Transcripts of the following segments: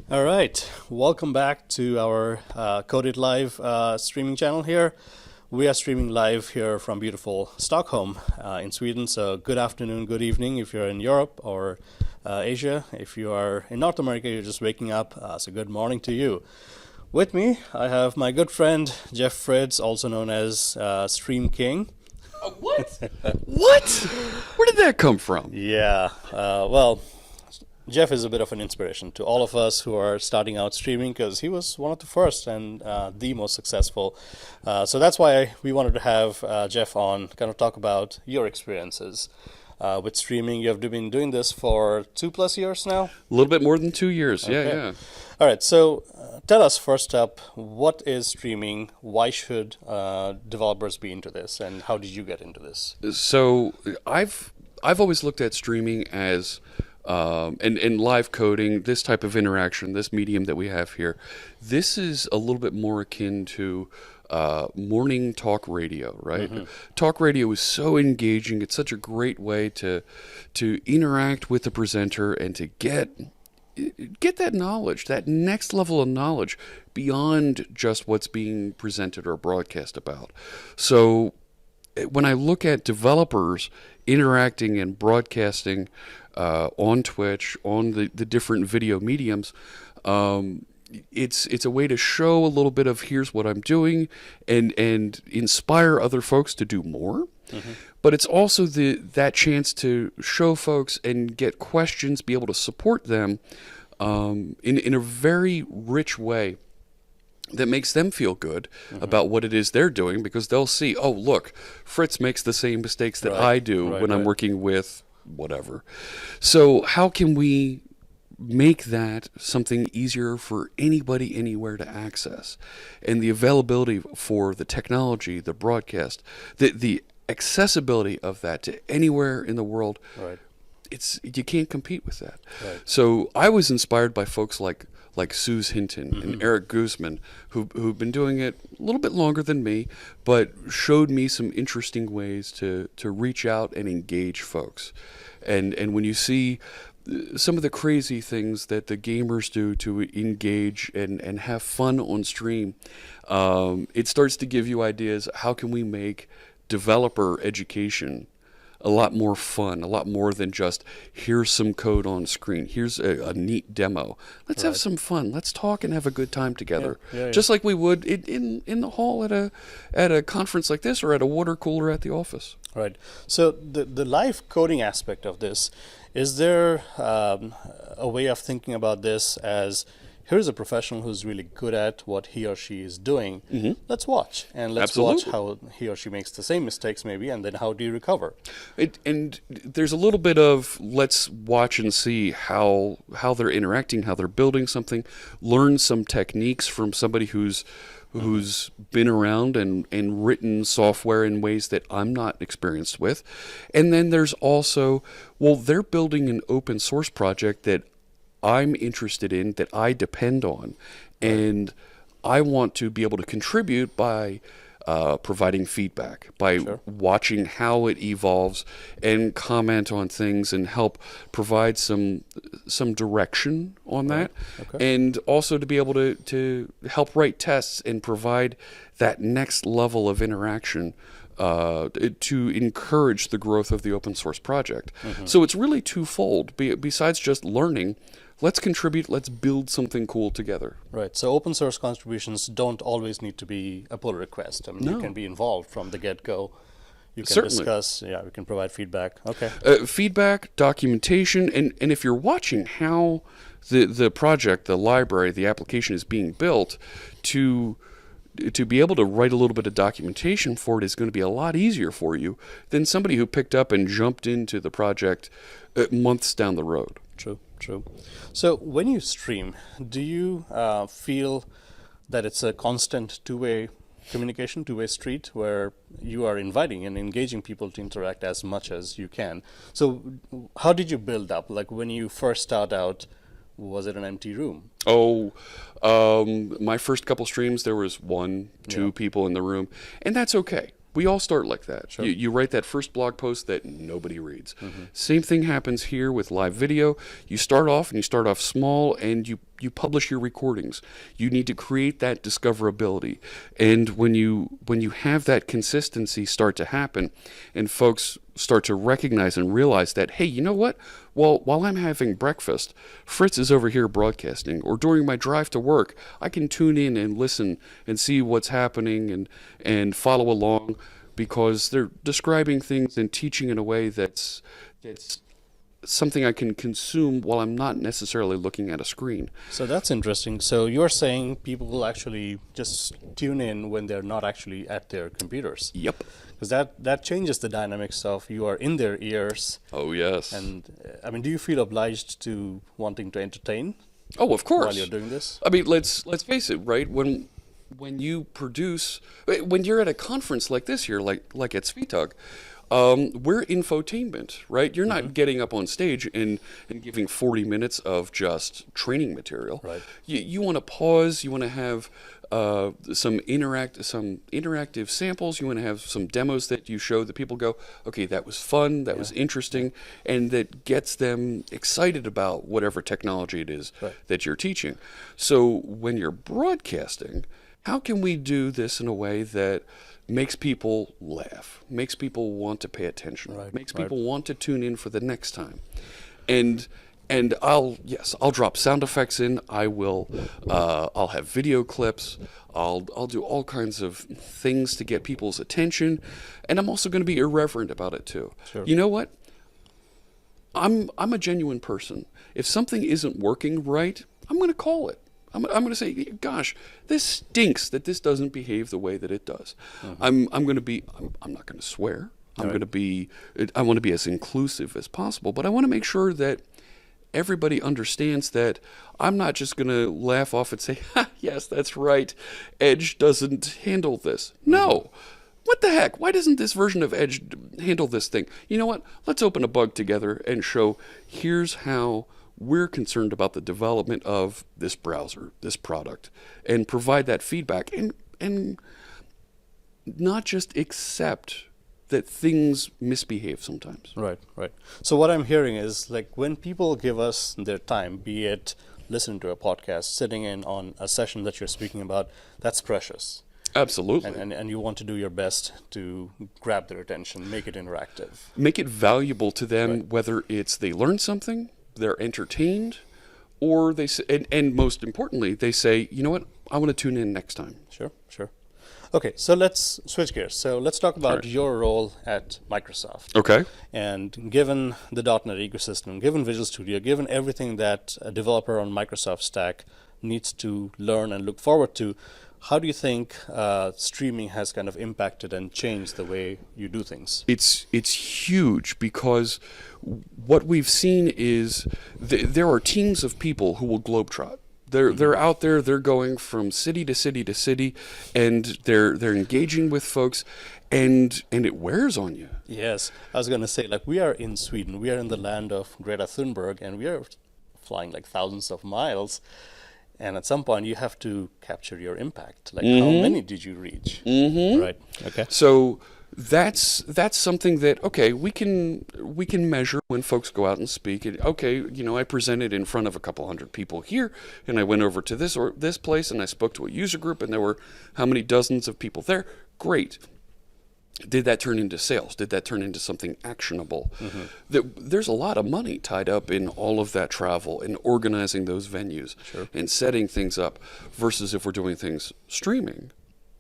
All right, welcome back to our CodeItLive streaming channel here. We are streaming live here from beautiful Stockholm in Sweden. So good afternoon, good evening if you're in Europe or Asia. If you are in North America, you're just waking up. So good morning to you. With me, I have my good friend Jeff Fritz, also known as Stream King. What? What? Where did that come from? Yeah, well, Jeff is a bit of an inspiration to all of us who are starting out streaming because he was one of the first and the most successful. So that's why we wanted to have Jeff on, kind of talk about your experiences with streaming. You have been doing this for 2+ years now? A little bit more than 2 years. Okay. Yeah. All right, so tell us first up, what is streaming? Why should developers be into this? And how did you get into this? So I've always looked at streaming as and live coding, this type of interaction, this medium that we have here. This is a little bit more akin to morning talk radio, right? Mm-hmm. Talk radio is so engaging. It's such a great way to interact with the presenter and to get that knowledge, that next level of knowledge beyond just what's being presented or broadcast about. So when I look at developers interacting and broadcasting on Twitch, on the different video mediums, it's a way to show a little bit of here's what I'm doing and inspire other folks to do more. Mm-hmm. But it's also that chance to show folks and get questions, be able to support them in a very rich way that makes them feel good about what it is they're doing, because they'll see, oh, look, Fritz makes the same mistakes that I do when I'm working with whatever. So how can we make that something easier for anybody anywhere to access? And the availability for the technology, the broadcast, the accessibility of that to anywhere in the world, you can't compete with that. So I was inspired by folks like Suze Hinton and Eric Guzman, who've been doing it a little bit longer than me, but showed me some interesting ways to reach out and engage folks. And when you see some of the crazy things that the gamers do to engage and have fun on stream, it starts to give you ideas. How can we make developer education a lot more fun, a lot more than just here's some code on screen, here's a neat demo. Let's have some fun. Let's talk and have a good time together, just like we would in the hall at a conference like this or at a water cooler at the office. Right. So the live coding aspect of this, is there a way of thinking about this as here's a professional who's really good at what he or she is doing. Mm-hmm. Let's watch, and let's watch how he or she makes the same mistakes maybe, and then how do you recover? And there's a little bit of let's watch and see how they're interacting, how they're building something, learn some techniques from somebody who's been around and written software in ways that I'm not experienced with. And then there's also, well, they're building an open source project that I'm interested in, that I depend on, and I want to be able to contribute by providing feedback, by watching how it evolves and comment on things and help provide some direction on that, and also to be able to help write tests and provide that next level of interaction to encourage the growth of the open source project. So it's really twofold. Besides just learning, let's contribute, let's build something cool together. Right. So open source contributions don't always need to be a pull request. I mean, you can be involved from the get-go. You can discuss, we can provide feedback. Okay. Feedback, documentation, and if you're watching how the project, the library, the application is being built, to be able to write a little bit of documentation for it is going to be a lot easier for you than somebody who picked up and jumped into the project months down the road. True. So when you stream, do you feel that it's a constant two-way communication, two-way street, where you are inviting and engaging people to interact as much as you can? So how did you build up? Like when you first start out, was it an empty room? My first couple streams, there was 1-2 people in the room, and that's okay. We all start like that. Sure. You write that first blog post that nobody reads. Same thing happens here with live video. You start off small, and you you publish your recordings. You need to create that discoverability. And when you have that consistency start to happen, and folks start to recognize and realize that, hey, you know what? Well, while I'm having breakfast, Fritz is over here broadcasting, or during my drive to work, I can tune in and listen and see what's happening and follow along, because they're describing things and teaching in a way that's something I can consume while I'm not necessarily looking at a screen. So that's interesting. So you're saying people will actually just tune in when they're not actually at their computers. Yep. Because that changes the dynamics of you are in their ears. Oh, yes. And I mean, do you feel obliged to wanting to entertain? Oh, of course. While you're doing this? I mean, let's face it, right? When you produce, when you're at a conference like this here, like at Swetugg, we're infotainment, right? You're not getting up on stage and giving 40 minutes of just training material. Right. You want to pause. You want to have some interactive samples. You want to have some demos that you show that people go, okay, that was fun, that was interesting, and that gets them excited about whatever technology it is that you're teaching. So when you're broadcasting, how can we do this in a way that makes people laugh, makes people want to pay attention, makes people want to tune in for the next time? And I'll drop sound effects in. I'll have video clips. I'll do all kinds of things to get people's attention, and I'm also going to be irreverent about it too. Sure. You know what? I'm a genuine person. If something isn't working right, I'm going to call it. I'm going to say, gosh, this stinks that this doesn't behave the way that it does. I'm not going to swear. I want to be as inclusive as possible, but I want to make sure that everybody understands that I'm not just going to laugh off and say, ha, yes, that's right, Edge doesn't handle this. No. What the heck? Why doesn't this version of Edge handle this thing? You know what? Let's open a bug together and show, here's how we're concerned about the development of this browser, this product, and provide that feedback, and not just accept that things misbehave sometimes. Right. So what I'm hearing is, like, when people give us their time, be it listening to a podcast, sitting in on a session that you're speaking about, that's precious. Absolutely. And you want to do your best to grab their attention, make it interactive. Make it valuable to them, whether it's they learn something, they're entertained, or they say, and most importantly, they say, you know what, I want to tune in next time. Sure. Okay, so let's switch gears. So let's talk about your role at Microsoft. Okay. And given the .NET ecosystem, given Visual Studio, given everything that a developer on Microsoft stack needs to learn and look forward to, how do you think streaming has kind of impacted and changed the way you do things? It's huge, because what we've seen is there are teams of people who will globetrot. They're out there. They're going from city to city to city, and they're engaging with folks, and it wears on you. Yes, I was going to say, like, we are in Sweden. We are in the land of Greta Thunberg, and we are flying like thousands of miles. And at some point, you have to capture your impact. Like, how many did you reach? Right. Okay. So that's something that, okay, we can measure when folks go out and speak. And, okay, I presented in front of a couple hundred people here, and I went over to this place, and I spoke to a user group, and there were how many dozens of people there. Great. Did that turn into sales? Did that turn into something actionable? There's a lot of money tied up in all of that travel and organizing those venues and setting things up, versus if we're doing things streaming.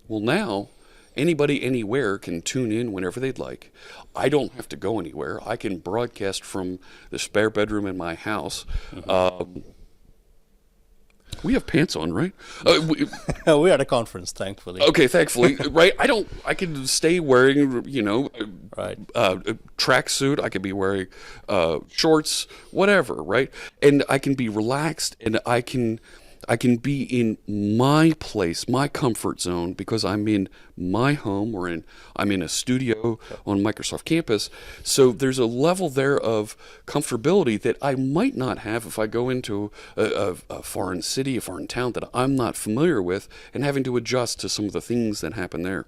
Well, now anybody anywhere can tune in whenever they'd like. I don't have to go anywhere. I can broadcast from the spare bedroom in my house. We have pants on, right? We're at a conference, thankfully. Okay, thankfully, right? I could stay wearing, a tracksuit. I could be wearing shorts, whatever, right? And I can be relaxed, and I can be in my place, my comfort zone, because I'm in my home or I'm in a studio on Microsoft campus. So there's a level there of comfortability that I might not have if I go into a foreign city, a foreign town that I'm not familiar with, and having to adjust to some of the things that happen there.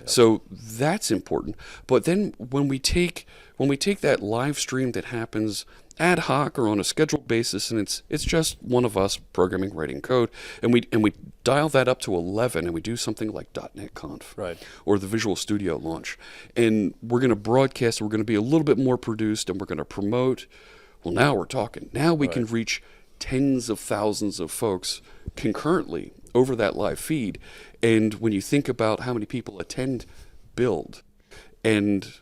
So that's important. But then when we take that live stream that happens ad hoc or on a scheduled basis, and it's just one of us programming, writing code, and we dial that up to 11, and we do something like .NET Conf, right, or the Visual Studio launch, and we're going to broadcast. We're going to be a little bit more produced, and we're going to promote. Well, now we're talking. Now we can reach tens of thousands of folks concurrently over that live feed, and when you think about how many people attend Build and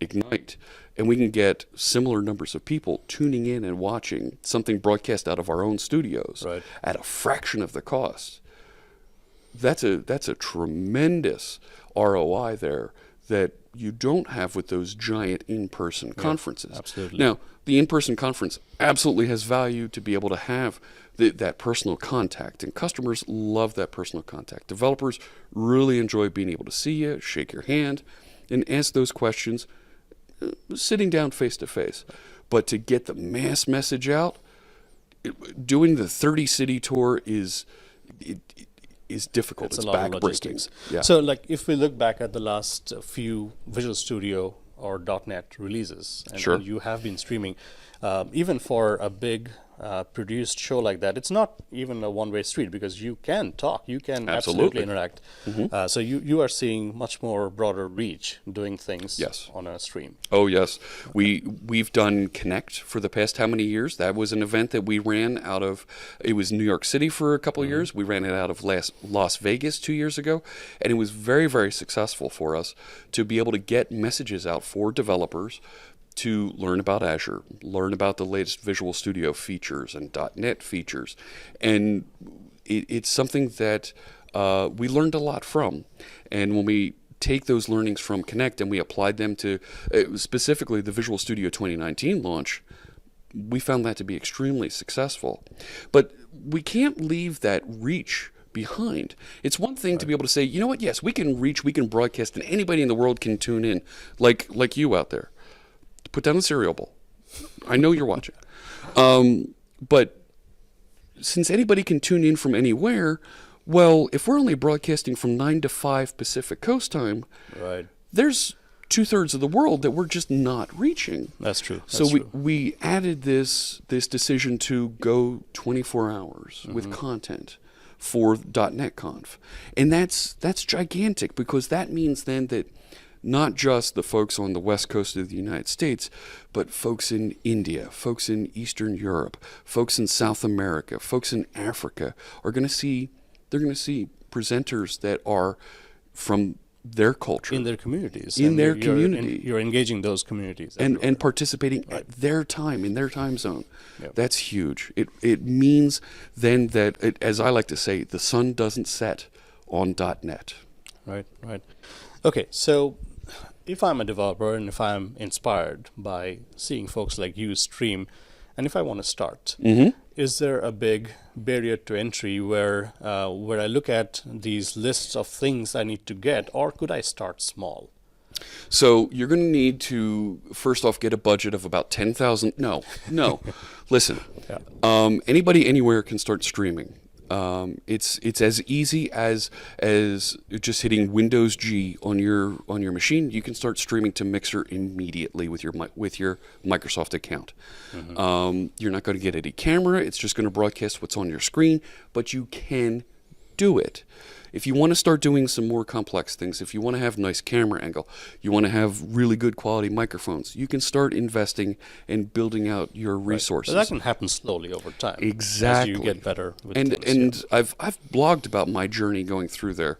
Ignite, and we can get similar numbers of people tuning in and watching something broadcast out of our own studios at a fraction of the cost. That's a tremendous ROI there that you don't have with those giant in-person conferences. Absolutely. Now, the in-person conference absolutely has value to be able to have that personal contact, and customers love that personal contact. Developers really enjoy being able to see you, shake your hand, and ask those questions sitting down face to face. But to get the mass message out, doing the 30-city tour is difficult. It's backbreaking. Yeah. So, like, if we look back at the last few Visual Studio or .NET releases, and you have been streaming, even for a big produced show like that, it's not even a one-way street, because you can talk, you can absolutely interact. So you are seeing much more broader reach doing things on a stream. Oh yes, we've done Connect for the past how many years? That was an event that we ran out of. It was New York City for a couple of years. We ran it out of Las Vegas 2 years ago, and it was very, very successful for us to be able to get messages out for developers to learn about Azure, learn about the latest Visual Studio features and .NET features. And it's something that we learned a lot from. And when we take those learnings from Connect and we applied them to specifically the Visual Studio 2019 launch, we found that to be extremely successful. But we can't leave that reach behind. It's one thing to be able to say, you know what, yes, we can reach, we can broadcast, and anybody in the world can tune in, like you out there. Put down the cereal bowl. I know you're watching. But since anybody can tune in from anywhere, well, if we're only broadcasting from 9 to 5 Pacific Coast time, there's 2/3 of the world that we're just not reaching. That's true. So we added this decision to go 24 hours with content for .NET Conf. And that's gigantic, because that means then that not just the folks on the west coast of the United States, but folks in India, folks in Eastern Europe, folks in South America, folks in Africa are going to see presenters that are from their culture. In their communities. In their community. You're engaging those communities. And participating at their time, in their time zone. That's huge. It means then that, as I like to say, the sun doesn't set on .NET. Right. Okay, so if I'm a developer and if I'm inspired by seeing folks like you stream, and if I want to start, is there a big barrier to entry where I look at these lists of things I need to get, or could I start small? So you're going to need to, first off, get a budget of about 10,000. No. Listen, anybody anywhere can start streaming. It's as easy as just hitting Windows G on your machine. You can start streaming to Mixer immediately with your Microsoft account. You're not going to get any camera. It's just going to broadcast what's on your screen, but you can do it. If you want to start doing some more complex things, if you want to have nice camera angle, you want to have really good quality microphones, you can start investing and building out your resources. But that can happen slowly over time. Exactly. As you get better with things. And I've blogged about my journey going through there.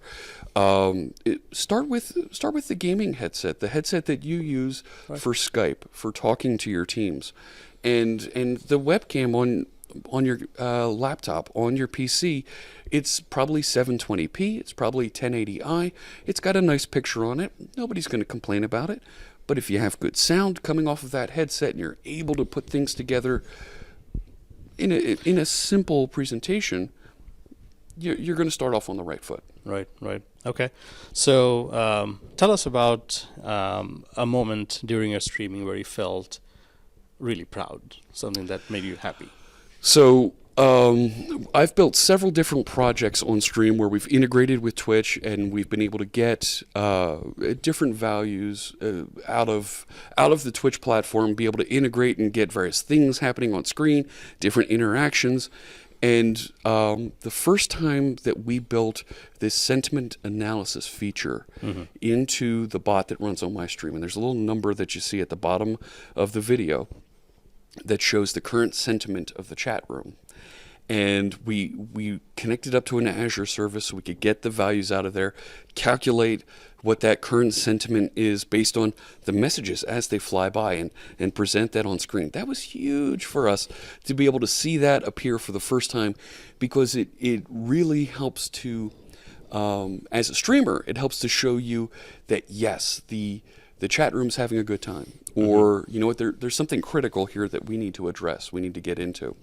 Start with the gaming headset, the headset that you use for Skype, for talking to your teams, and the webcam on your laptop, on your PC. It's probably 720p, it's probably 1080i, it's got a nice picture on it, nobody's going to complain about it. But if you have good sound coming off of that headset and you're able to put things together in a simple presentation, you're going to start off on the right foot. Right. Okay. So tell us about a moment during your streaming where you felt really proud, something that made you happy. So I've built several different projects on stream where we've integrated with Twitch, and we've been able to get different values out of the Twitch platform, be able to integrate and get various things happening on screen, different interactions. And the first time that we built this sentiment analysis feature into the bot that runs on my stream, and there's a little number that you see at the bottom of the video that shows the current sentiment of the chat room. And we connected up to an Azure service so we could get the values out of there, calculate what that current sentiment is based on the messages as they fly by, and present that on screen. That was huge for us to be able to see that appear for the first time, because it really helps to, as a streamer, it helps to show you that, yes, the chat room's having a good time. Or, you know what, there's something critical here that we need to address, we need to get into.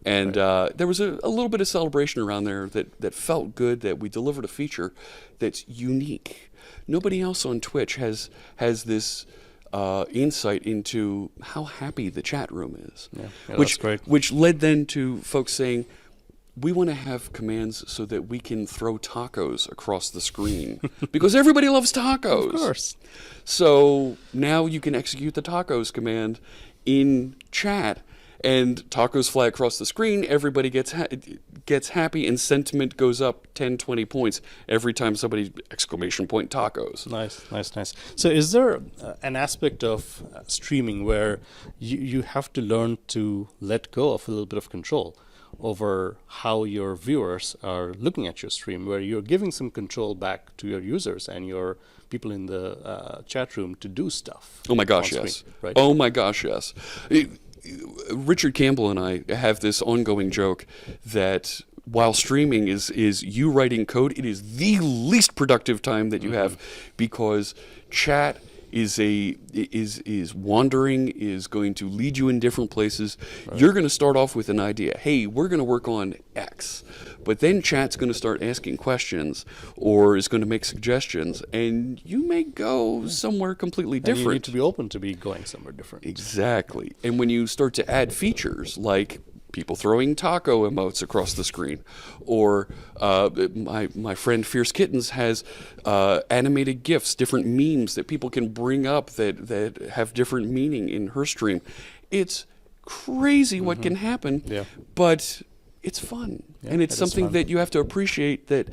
And there was a little bit of celebration around there that felt good, that we delivered a feature that's unique. Nobody else on Twitch has this insight into how happy the chat room is. Yeah, which, that's great. Which led then to folks saying, we want to have commands so that we can throw tacos across the screen, because everybody loves tacos. Of course. So now you can execute the tacos command in chat, and tacos fly across the screen. Everybody gets happy, and sentiment goes up 10, 20 points every time somebody exclamation point tacos. Nice. So is there an aspect of streaming where you have to learn to let go of a little bit of control over how your viewers are looking at your stream, where you're giving some control back to your users and your people in the chat room to do stuff? Oh my gosh, yes. Right? Oh my gosh, yes. Richard Campbell and I have this ongoing joke that while streaming is you writing code, it is the least productive time that you have, because chat is wandering, is going to lead you in different places. Right. You're going to start off with an idea. Hey, we're going to work on X. But then chat's going to start asking questions, or is going to make suggestions, and you may go somewhere completely different. And you need to be open to be going somewhere different. Exactly. And when you start to add features like people throwing taco emotes across the screen, or my friend Fierce Kittens has animated GIFs, different memes that people can bring up that have different meaning in her stream. It's crazy what can happen, but it's fun. And it's something that you have to appreciate, that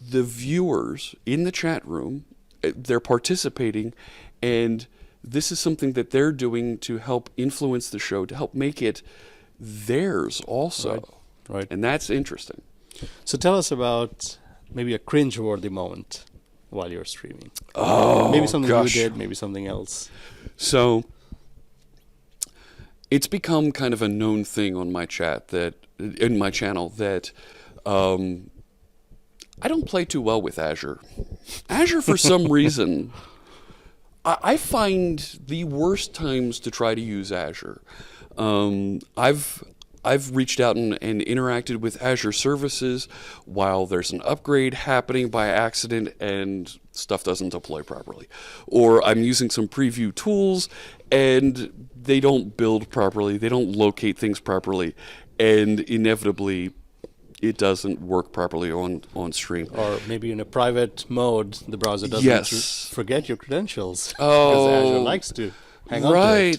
the viewers in the chat room, they're participating, and this is something that they're doing to help influence the show, to help make it theirs also. Right. And that's interesting. So tell us about maybe a cringe-worthy moment while you're streaming. Oh, maybe something gosh. you did, maybe something else. So it's become kind of a known thing on my chat, that in my channel, that I don't play too well with Azure. Azure, for some reason, I find the worst times to try to use Azure. I've reached out and interacted with Azure services while there's an upgrade happening by accident and stuff doesn't deploy properly. Or I'm using some preview tools and they don't build properly, they don't locate things properly, and inevitably it doesn't work properly on stream. Or maybe in a private mode, the browser doesn't forget your credentials. Oh, because Azure likes to hang on to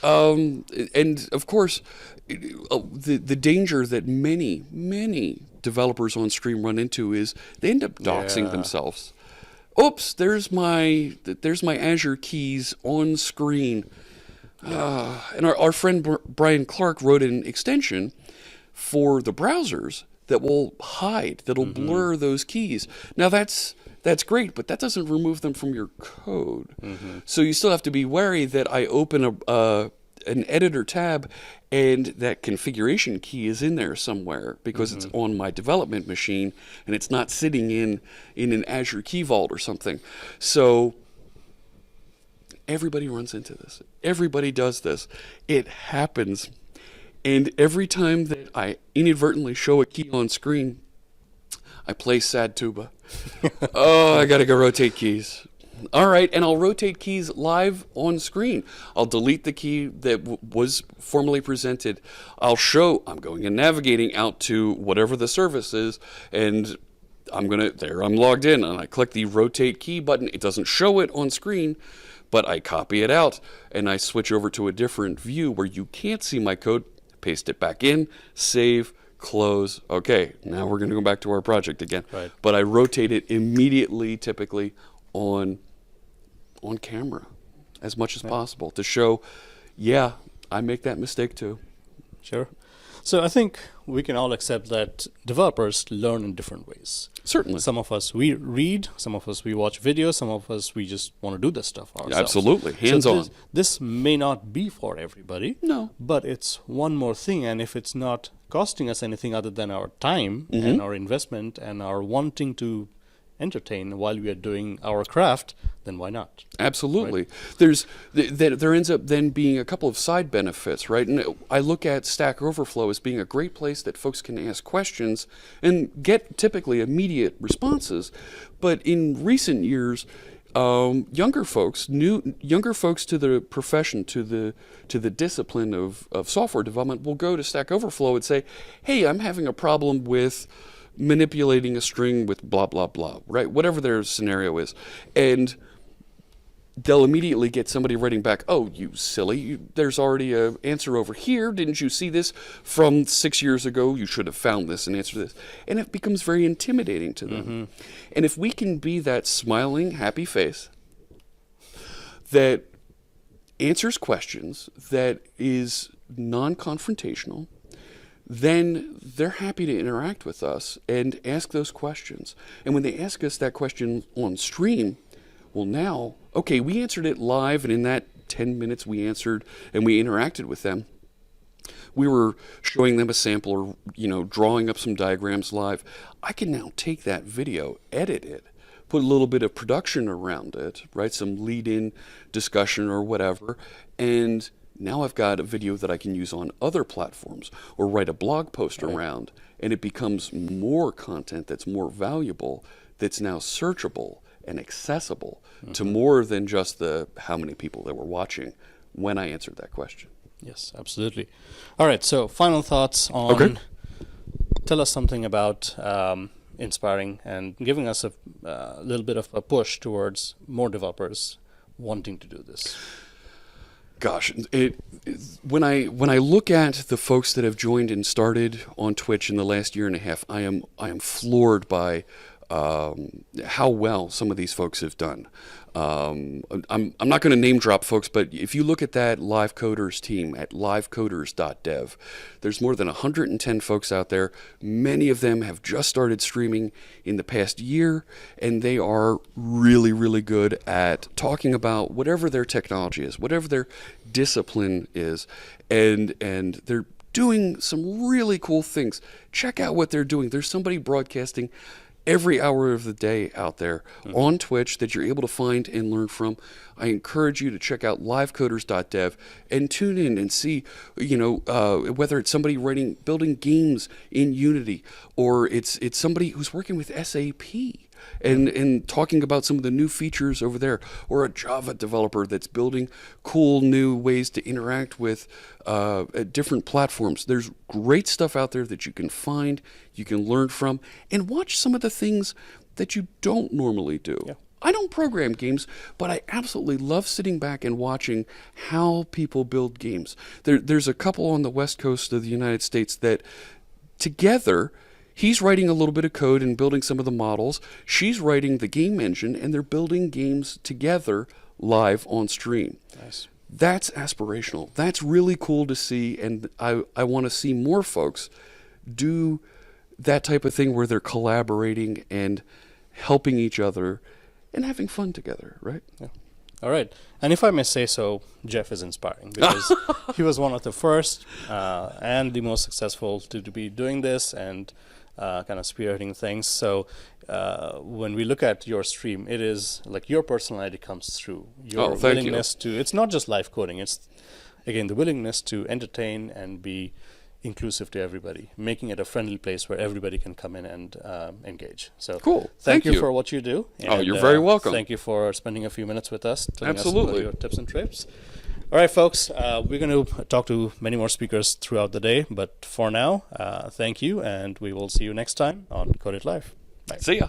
it. And of course, the danger that many developers on stream run into is they end up doxing themselves. Oops, there's my Azure keys on screen. And our friend Brian Clark wrote an extension for the browsers that will hide, that'll blur those keys. Now that's great, but that doesn't remove them from your code. So you still have to be wary that I open an editor tab and that configuration key is in there somewhere, because it's on my development machine and it's not sitting in an Azure Key Vault or something. So everybody runs into this. Everybody does this. It happens. And every time that I inadvertently show a key on screen, I play sad tuba. Oh, I gotta go rotate keys. All right, and I'll rotate keys live on screen. I'll delete the key that was formerly presented. I'll show I'm going and navigating out to whatever the service is, and I'm logged in, and I click the rotate key button. It doesn't show it on screen, but I copy it out, and I switch over to a different view where you can't see my code, paste it back in, save, close. Okay, now we're going to go back to our project again. Right. But I rotate it immediately, typically on camera as much as possible to show, yeah, I make that mistake too. Sure. So I think we can all accept that developers learn in different ways. Certainly. Some of us, we read, some of us, we watch videos, some of us, we just want to do this stuff ourselves. Absolutely. Hands-on. So this may not be for everybody. No. But it's one more thing, and if it's not costing us anything other than our time and our investment and our wanting to entertain while we are doing our craft, then why not? Absolutely. Right? There ends up then being a couple of side benefits, right? And I look at Stack Overflow as being a great place that folks can ask questions and get typically immediate responses. But in recent years, younger folks to the profession, to the discipline of software development will go to Stack Overflow and say, hey, I'm having a problem with manipulating a string with blah, blah, blah, right? Whatever their scenario is. And they'll immediately get somebody writing back, oh, you silly, there's already an answer over here. Didn't you see this from 6 years ago? You should have found this and answered this. And it becomes very intimidating to them. And if we can be that smiling, happy face that answers questions, that is non-confrontational, then they're happy to interact with us and ask those questions. And when they ask us that question on stream, well now, okay, we answered it live, and in that 10 minutes we answered and we interacted with them. We were showing them a sample or, drawing up some diagrams live. I can now take that video, edit it, put a little bit of production around it, right? Some lead-in discussion or whatever, and now I've got a video that I can use on other platforms or write a blog post around, and it becomes more content that's more valuable, that's now searchable and accessible to more than just the how many people that were watching when I answered that question. Yes, absolutely. All right, so final thoughts on, tell us something about inspiring and giving us a little bit of a push towards more developers wanting to do this. Gosh, when I look at the folks that have joined and started on Twitch in the last year and a half, I am floored by how well some of these folks have done. I'm not going to name drop folks, but if you look at that Live Coders team at livecoders.dev, there's more than 110 folks out there. Many of them have just started streaming in the past year, and they are really, really good at talking about whatever their technology is, whatever their discipline is, and they're doing some really cool things. Check out what they're doing. There's somebody broadcasting every hour of the day out there on Twitch that you're able to find and learn from. I encourage you to check out livecoders.dev and tune in and see, whether it's somebody building games in Unity, or it's somebody who's working with SAP and talking about some of the new features over there, or a Java developer that's building cool new ways to interact with different platforms. There's great stuff out there that you can find, you can learn from, and watch some of the things that you don't normally do. Yeah. I don't program games, but I absolutely love sitting back and watching how people build games. There's a couple on the west coast of the United States that together, he's writing a little bit of code and building some of the models. She's writing the game engine, and they're building games together live on stream. Nice. That's aspirational. That's really cool to see, and I want to see more folks do that type of thing where they're collaborating and helping each other and having fun together, right? Yeah. All right. And if I may say so, Jeff is inspiring because he was one of the first and the most successful to be doing this and kind of spearheading things. So when we look at your stream, it is like your personality comes through. Your willingness to, it's not just live coding, it's, again, the willingness to entertain and be inclusive to everybody, making it a friendly place where everybody can come in and engage. So cool. Thank you for what you do. And, you're very welcome. Thank you for spending a few minutes with us, telling Absolutely. us about your tips and trips. All right, folks, we're going to talk to many more speakers throughout the day, but for now, thank you, and we will see you next time on Code It Live. Bye. See ya.